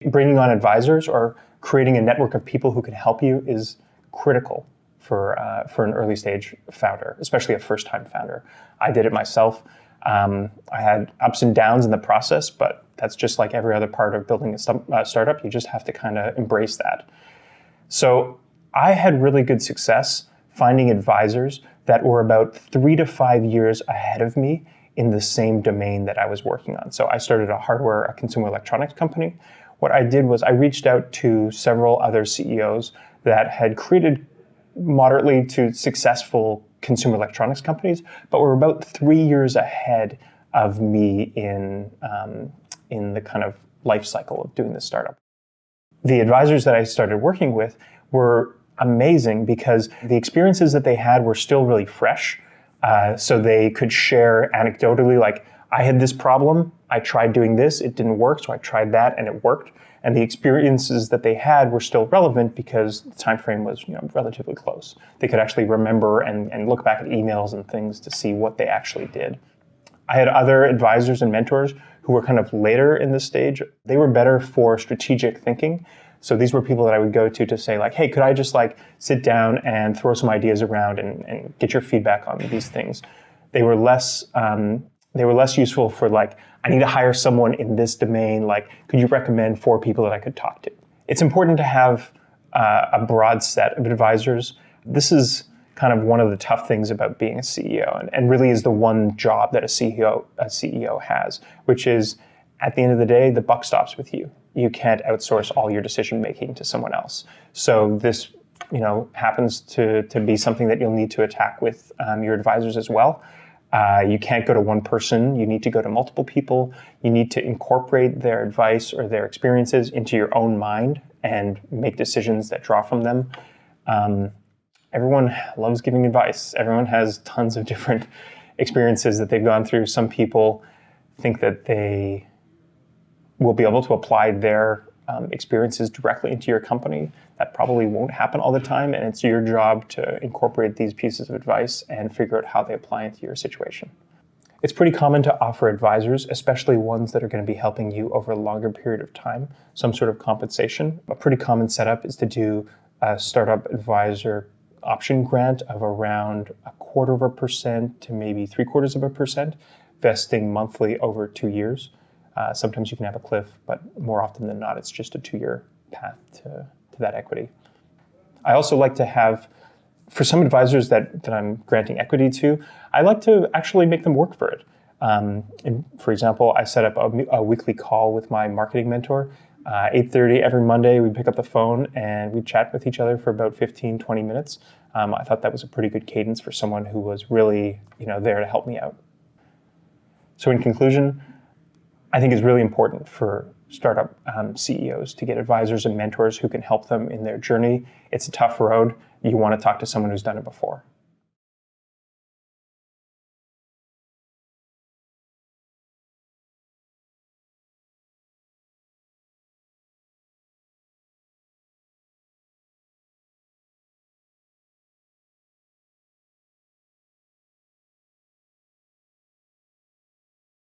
Bringing on advisors or creating a network of people who can help you is critical for an early stage founder, especially a first-time founder. I did it myself. I had ups and downs in the process, but that's just like every other part of building a startup. You just have to kind of embrace that. So I had really good success finding advisors that were about 3 to 5 years ahead of me in the same domain that I was working on. So I started a consumer electronics company. What I did was I reached out to several other CEOs that had created moderately to successful consumer electronics companies, but were about 3 years ahead of me in the kind of life cycle of doing this startup. The advisors that I started working with were amazing because the experiences that they had were still really fresh. So they could share anecdotally, like, I had this problem, I tried doing this, it didn't work, so I tried that and it worked. And the experiences that they had were still relevant because the time frame was relatively close. They could actually remember and look back at emails and things to see what they actually did. I had other advisors and mentors who were kind of later in the stage. They were better for strategic thinking. So these were people that I would go to say like, hey, could I just like sit down and throw some ideas around and get your feedback on these things? They were less useful for like, I need to hire someone in this domain. Like, could you recommend 4 people that I could talk to? It's important to have a broad set of advisors. This is kind of one of the tough things about being a CEO, and really is the one job that a CEO has, which is at the end of the day, the buck stops with you. You can't outsource all your decision making to someone else. So this, happens to be something that you'll need to attack with your advisors as well. You can't go to one person. You need to go to multiple people. You need to incorporate their advice or their experiences into your own mind and make decisions that draw from them. Everyone loves giving advice. Everyone has tons of different experiences that they've gone through. Some people think that they will be able to apply their experiences directly into your company. That probably won't happen all the time, and it's your job to incorporate these pieces of advice and figure out how they apply into your situation. It's pretty common to offer advisors, especially ones that are going to be helping you over a longer period of time, some sort of compensation. A pretty common setup is to do a startup advisor option grant of around 0.25% to maybe 0.75%, vesting monthly over 2 years. Sometimes you can have a cliff, but more often than not, it's just a 2-year path to that equity. I also like to have, for some advisors that I'm granting equity to, I like to actually make them work for it. For example, I set up a weekly call with my marketing mentor. 8:30 every Monday, we'd pick up the phone and we'd chat with each other for about 15, 20 minutes. I thought that was a pretty good cadence for someone who was really there to help me out. So in conclusion, I think it's really important for startup CEOs to get advisors and mentors who can help them in their journey. It's a tough road. You want to talk to someone who's done it before.